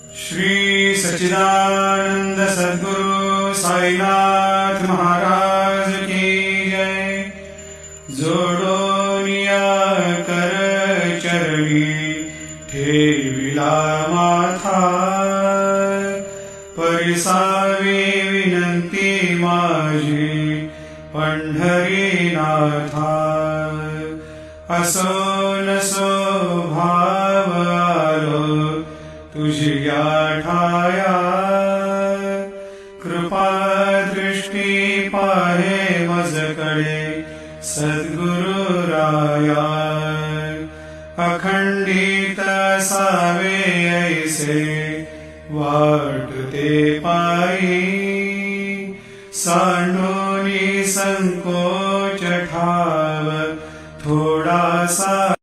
श्री सच्चिदानंद सद्गुरु साईनाथ महाराज की जय। जोडोनिया कर चरणी ठेविला माथा, परिसावी विनंती माझी पंढरीनाथा। असो नसो भाव आलो तुझिया ठाया, कृपा दृष्टी पाहे मजकडे सद्गुरु राया। अखंडित सावे ऐसे वाटते पायी, सांडोनी संकोच ठाव थोडासा